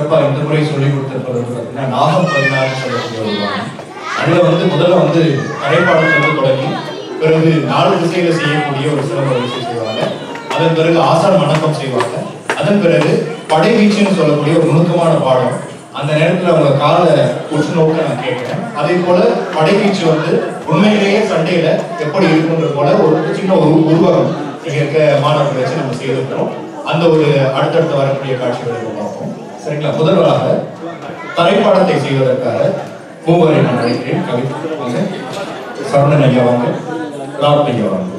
இந்த முறை சொல்லிக் கொடுத்திருப்பது பார்த்தீங்கன்னா நாகம் 16 சொல்லக்கூடிய ஒரு பாடம். அதில் முதல்ல தரைப்பாடத்திலிருந்து தொடங்கி பிறகு 4 திசையில செய்யக்கூடிய ஒரு சிறப்பு வரிசை செய்வாங்க. அதன் பிறகு ஆசான் வணக்கம் செய்வாங்க. அதன் பிறகு படைவீச்சுன்னு சொல்லக்கூடிய ஒரு நுணுக்கமான பாடம். அந்த நேரத்தில் அவங்க காலை உற்று நோக்க நான் கேட்கிறேன். அதே போல படைவீச்சு உண்மையிலேயே சண்டையில எப்படி இருக்குன்ற போல ஒரு சின்ன ஒரு உருவகம் இங்க இருக்க மாணவர்களை வச்சு நம்ம செய்திருக்கிறோம். அந்த ஒரு அடுத்தடுத்த வரக்கூடிய காட்சிகளை பார்ப்போம். சரிங்களா? முதல்வராக தரைப்பாடத்தை செய்வதற்காக மூவரை நான் அழைக்கிறேன். கவிதை வாங்க, சரவணன் ஐயா வாங்க, ராவ் ஐயா வாங்க.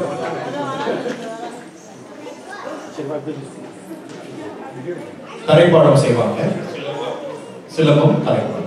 தரைப்பாடம் செய்வாங்க. சிலம்பம் தரைப்பாடம்.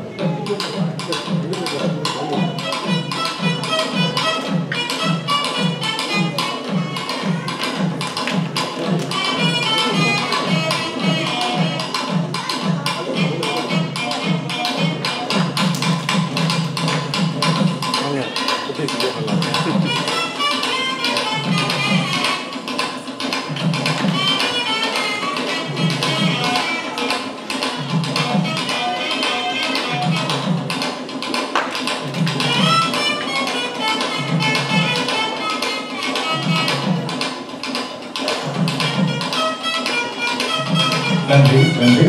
நன்றி நன்றி.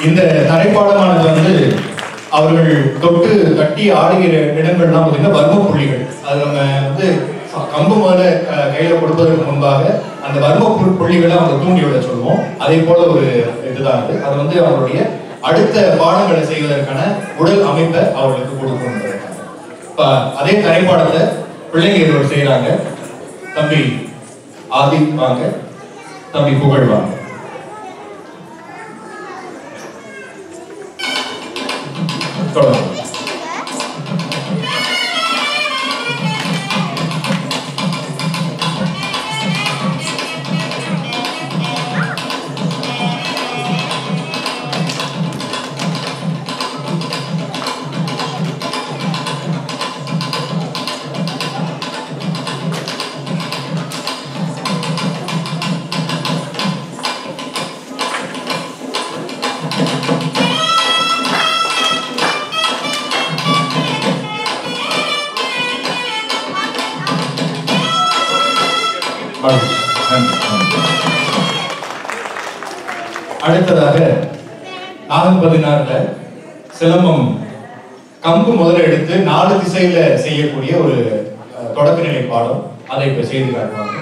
இந்த தரைப்பாடமானது அவர்கள் தொட்டு கட்டி ஆடுகிற இடங்கள்லாம் பார்த்தீங்கன்னா வர்ம புள்ளிகள். அது நம்ம கம்பு முதல்ல கையில கொடுப்பதற்கு முன்பாக அந்த வர்ம புள்ளிகளை அவங்க தூண்டி விட சொல்லுவோம். அதே போல ஒரு இதுதான் அது அவருடைய அடுத்த பாடங்களை செய்வதற்கான உடல் அமைப்பை அவர்களுக்கு கொடுக்கணும். அதே தரைப்பாடத்தை பிள்ளைங்க இருவர் செய்யறாங்க. தம்பி ஆதி வாங்க, தம்பி புகழ் வாங்க. தொடரும். அடுத்ததாக நாகம் 16 சிலம்பம் கம்பு முதல்ல எடுத்து 4 திசையில செய்யக்கூடிய ஒரு தொடக்க நிலை பாடம். அதை இப்ப செய்து காட்டுவாங்க.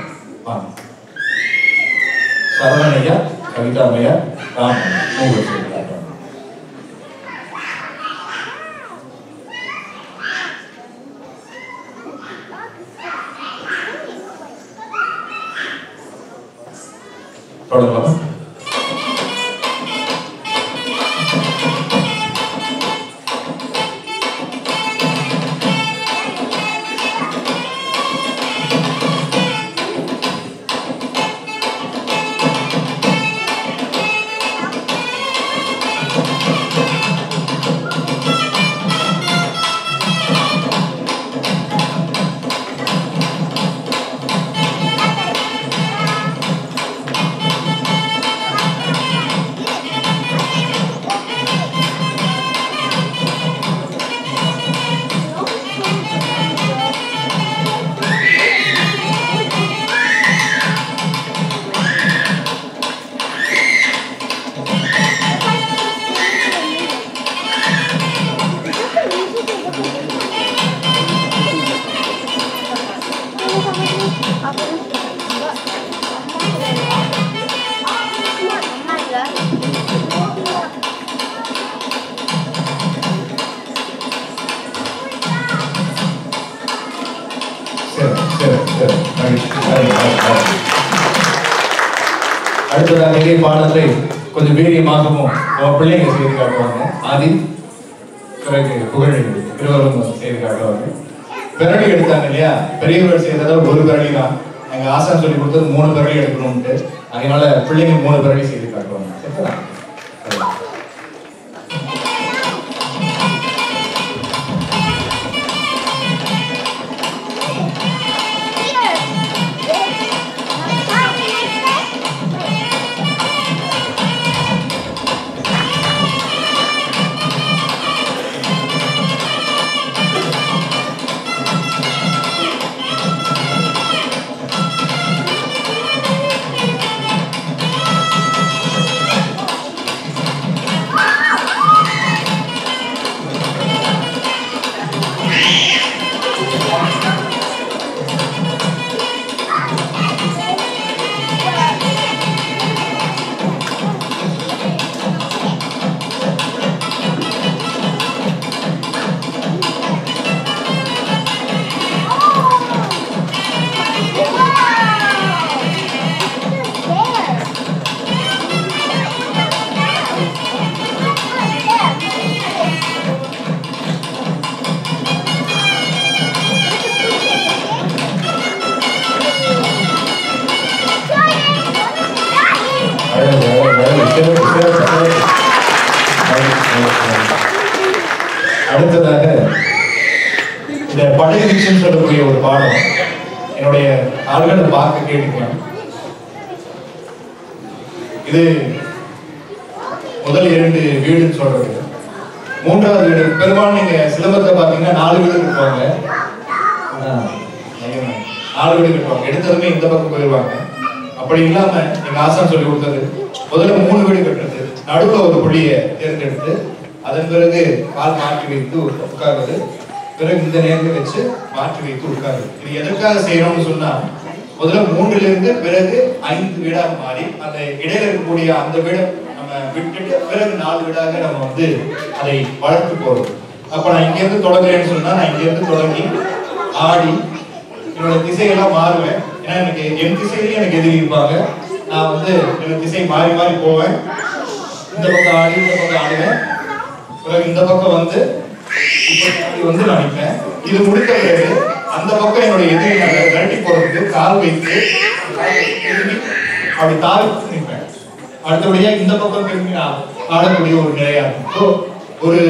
சரவணையா, கவிதாமையா, ராமன் மூவர் செய்து காட்டுவாங்க. தொடங்கலாம். அடுத்ததாக இதே பாடத்தை கொஞ்சம் வீரியமாகவும் பிள்ளைங்க செய்து காட்டுவாங்க. ஆதி பிறகு புகழ் இருவரும் செய்து காட்டுவாங்க. பிறகு எடுத்தாங்க இல்லையா, பெரியவர்கள் செய்ததா ஒரு பிறகு தான். எங்க ஆசான் சொல்லி கொடுத்தது 3 பிறகு எடுக்கணும்ட்டு. அதனால பிள்ளைங்க 3 பிறகு செய்து காட்டுவாங்க. சரிங்களா? அடுத்ததாக இந்த படையடிச்சுன்னு சொல்லக்கூடிய ஒரு பாடம் என்னுடைய ஆள்களை பார்க்க கேட்டுக்கலாம். இது முதல் 2 வீடுன்னு சொல்றது. 3வது வீடு பெரும்பாலும் நீங்க சிலம்பத்தை பார்த்தீங்கன்னா 4 வீடு இருப்பாங்க. 4 வீடு இருப்பாங்க. எடுத்ததுமே இந்த பக்கம் போயிடுவாங்க. அப்படி இல்லாம எங்க ஆசான் சொல்லி கொடுத்தது முதல்ல 3 வீடு கட்டுறது, நடுவுல ஒரு புள்ளியை தேர்ந்தெடுத்து அதன் பிறகு கால் மாற்றி வைத்து உட்கார்றது, பிறகு இந்த நேரத்தில் வச்சு மாற்றி வைத்து உட்கார்றது. இது எதற்காக செய்யணும்னு சொன்னா முதல்ல 3லிருந்து பிறகு 5 வீடாக மாறி அந்த இடையில இருக்கக்கூடிய அந்த வீடை நம்ம விட்டுட்டு பிறகு 4 வீடாக நம்ம வந்து அதை வளர்த்து போறோம். அப்ப நான் இங்க இருந்து தொடங்குறேன்னு சொன்னா நான் இங்க இருந்து தொடங்கி ஆடி என்னோட திசையெல்லாம் மாறுவேன். ஏன்னா எனக்கு என் திசையிலேயே எனக்கு எதிரி இருப்பாங்க. நான் வந்து என்னோட திசை மாறி மாறி போவேன். இந்த பக்கம் ஆடி இந்த பக்கம் ஆடுவேன், பிறகு இந்த பக்கம் வந்து வந்து நான் நிற்பேன். இது முடித்த பிறகு அந்த பக்கம் என்னுடைய எதிரி நான் விரட்டி போறதுக்கு கால் வைத்து அப்படி தாவி நிற்பேன். அடுத்தபடியா இந்த பக்கம் திரும்பி நான் ஆடக்கூடிய ஒரு நிலையா இருக்கும். ஒரு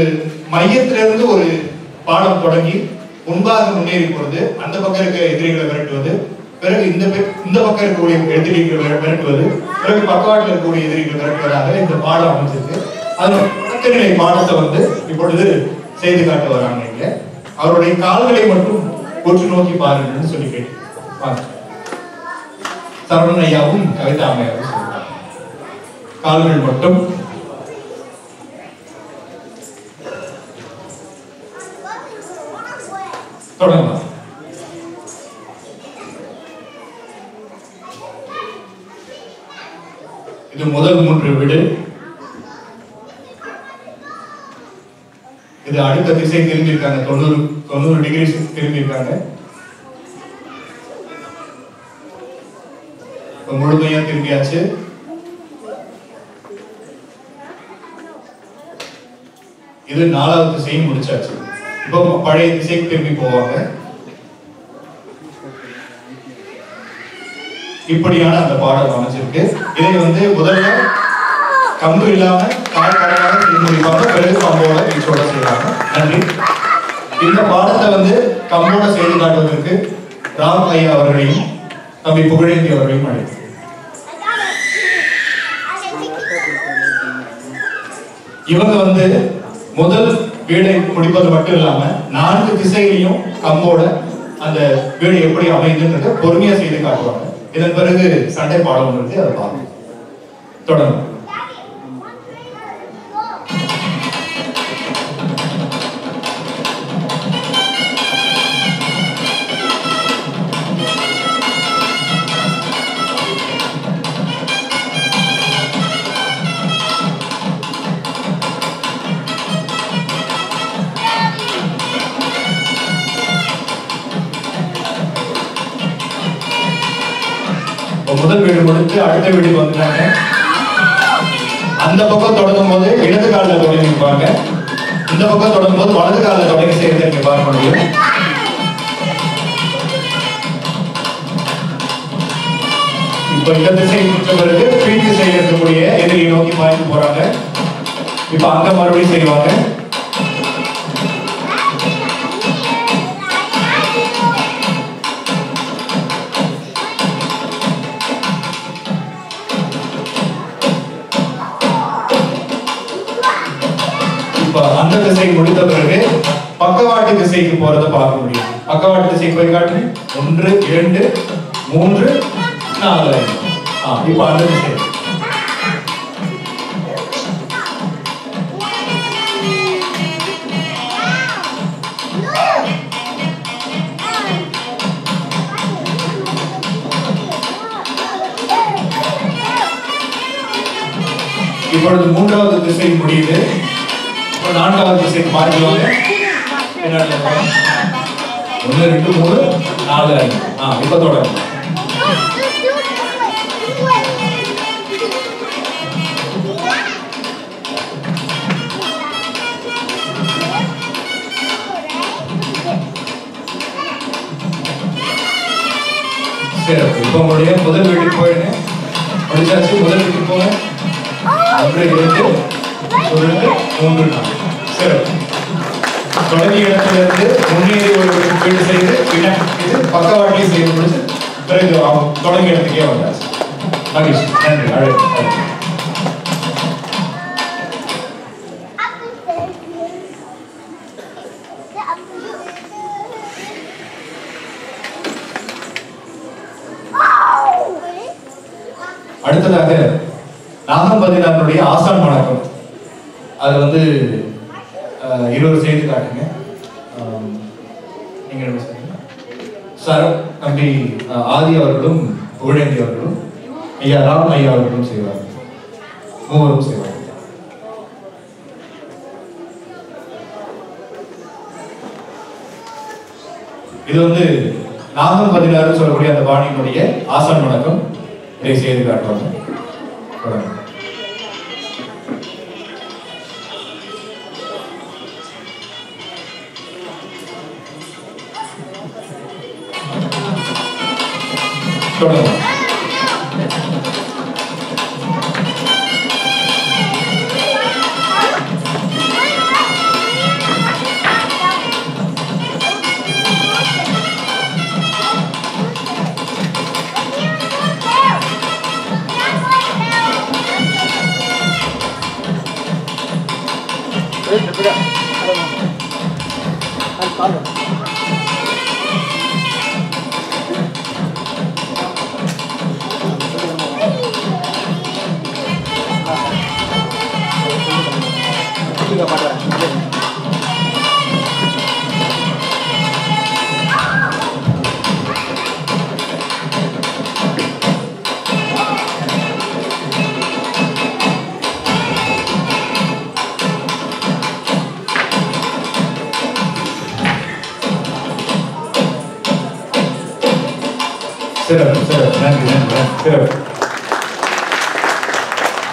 மையத்திலிருந்து ஒரு பாடம் தொடங்கி முன்பாக முன்னேறி போறது, அந்த பக்கம் இருக்க எதிரிகளை விரட்டுவது, பிறகு இந்த பக்கம் இருக்கக்கூடிய எதிரிகளை விரட்டுவது, பிறகு பக்கவாட்டில் இருக்கக்கூடிய எதிரிகளை விரட்டுவதாக இந்த பாடம் அமைஞ்சிருக்கு. அது நிலை பாடத்தை வந்து இப்பொழுது செய்து காட்ட வராங்க. இங்க அவருடைய கால்களை மட்டும் உற்று நோக்கி பாருங்கன்னு சொல்லி கேட்டு சரவணன் ஐயாவும் கவிதா அம்மையாவும் சொல்றாங்க. கால்கள் மட்டும் தொடங்கலாம். இது முதல் 3 வீடு. இது அடுத்த திசை திரும்பி இருக்காங்க, 90 டிகிரி திரும்பி இருக்காங்க. முழுமையா திரும்பியாச்சு. இது 4வது திசையும் முடிச்சாச்சு. இப்போ பழைய திசைக்கு திரும்பி போவாங்க. இப்படியான அந்த பாடம் அமைச்சிருக்கு. இதை வந்து முதல்ல கம்பு இல்லாம கால்கடலாக செய்து முடிப்பாங்க, பிறகு கம்போட வீச்சோட செய்வாங்க. நன்றி. இந்த பாடத்தை வந்து கம்போட செய்து காட்டுவதற்கு ராம் ஐயா அவர்களையும் தம்பி புகழேந்தி அவர்களையும் அழைத்து இவங்க வந்து முதல் வீடை முடிப்பது மட்டும் இல்லாம 4 திசையிலையும் கம்போட அந்த வீடு எப்படி அமைதுன்றத பொறுமையா செய்து காட்டுவாங்க. இதன் பிறகு சண்டை பாடம் இருக்கு, அதை பார்ப்போம். தொடர்ந்து முதல் வீடு முடித்து அடுத்த வீட்டுக்கு வந்துட்டாங்க. அந்த பக்கம் தொடங்கும் போது இடது காலில் தொடங்கி நிற்பாங்க, இந்த பக்கம் தொடங்கும் போது வலது காலில் தொடங்கி செய்யறதை நீங்க பார்க்க முடியும். இப்ப இந்த திசை முடிச்ச பிறகு பின் திசை இருக்கக்கூடிய எதிரியை நோக்கி பாய்ந்து போறாங்க. இப்ப அங்க மறுபடியும் செய்வாங்க. அந்த திசை முடித்த பிறகு பக்கவாட்டு திசைக்கு போறதை பார்க்க முடியும். பக்கவாட்டு திசைக்கு போய் காட்டு. 1 2 3 4 இப்ப அந்த திசை. இப்பொழுது 3வது திசை முடியுது. 4வது திசைக்கு மாறிடுவாங்க. 1 2 3 4 5 இப்ப தொடரும். சரி, இப்ப உங்களுடைய முதல் வீட்டுக்கு போயிடுங்க. முடிச்சாச்சு. முதல் வீட்டுக்கு போங்க. 1 2 பொருளுக்கு 3 நாள். சிறப்பு. தொடங்கிய இடத்திலிருந்து முன்னேறி ஒரு வீடு செய்து இது பக்கவாட்டிலே செய்து முடிச்சு பிறகு தொடங்கிய இடத்துக்கே வந்தாச்சு. மகிழ்ச்சி. நன்றி. அழகு. அடுத்ததாக நாகம்பதினாருடைய ஆசான் வணக்கம். அது வந்து 20 செய்து காட்டுங்க. நீங்க சார் தம்பி ஆதி அவர்களும் புகழேந்தி அவர்களும் ஐயா ராம் ஐயா அவர்களும் செய்வார்கள். மூவரும் செய்வார்கள். இது வந்து நாகம்பதினார் சொல்லக்கூடிய அந்த பாணியினுடைய ஆசான் வணக்கம். இதை செய்து காட்டுவாங்க. தொடரும்.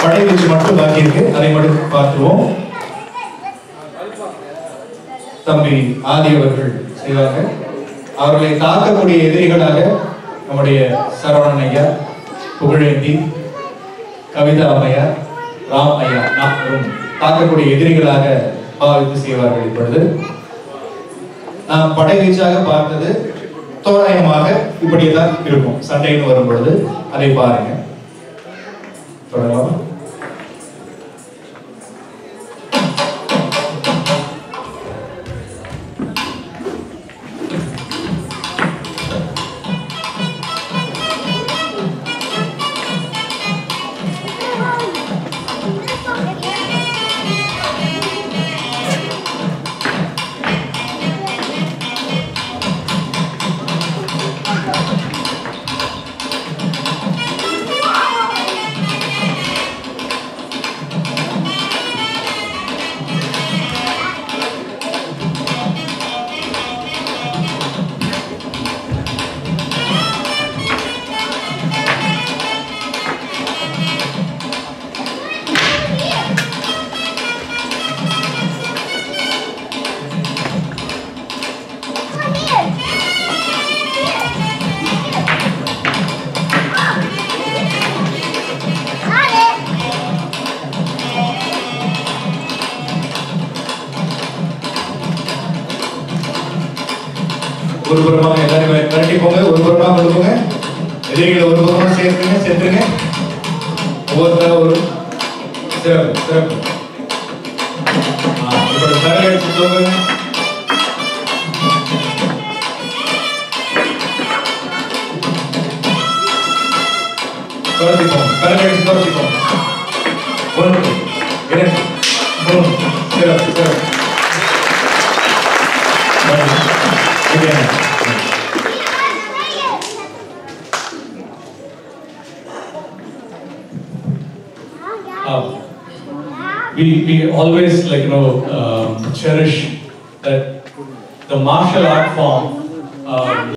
படை வச்சு மட்டும் பாக்கி இருக்கு. அதை மட்டும் பார்த்துருவோம். தம்பி ஆதி அவர்கள் செய்வாங்க. அவர்களை தாக்கக்கூடிய எதிரிகளாக நம்முடைய சரவணன் ஐயா, புகழேந்தி, கவிதா அம்மையா, ராம் ஐயா தாக்கக்கூடிய எதிரிகளாக பாவித்து செய்வார்கள். இப்பொழுது நாம் படை வீச்சாக பார்த்தது தோராயமாக இப்படியேதான் இருக்கும். சண்டைன்னு வரும் பொழுது அதை பாருங்க. தொடரலாம். ஒரு புறமாக எல்லாரும் விரட்டி போங்க. ஒரு புறமாக கொண்டு போங்க. எதிரிகளை ஒரு புறமாக சேர்த்துங்க, செத்துருங்க. ஒவ்வொருத்தர ஒரு சிறப்பு சிறப்பு. இப்படி தலை அடிச்சு தோங்குங்க. துரத்திப்போம். தலை அடிச்சு துரத்திப்போம். 1 2 3 சிறப்பு சிறப்பு. We always cherish that the martial art form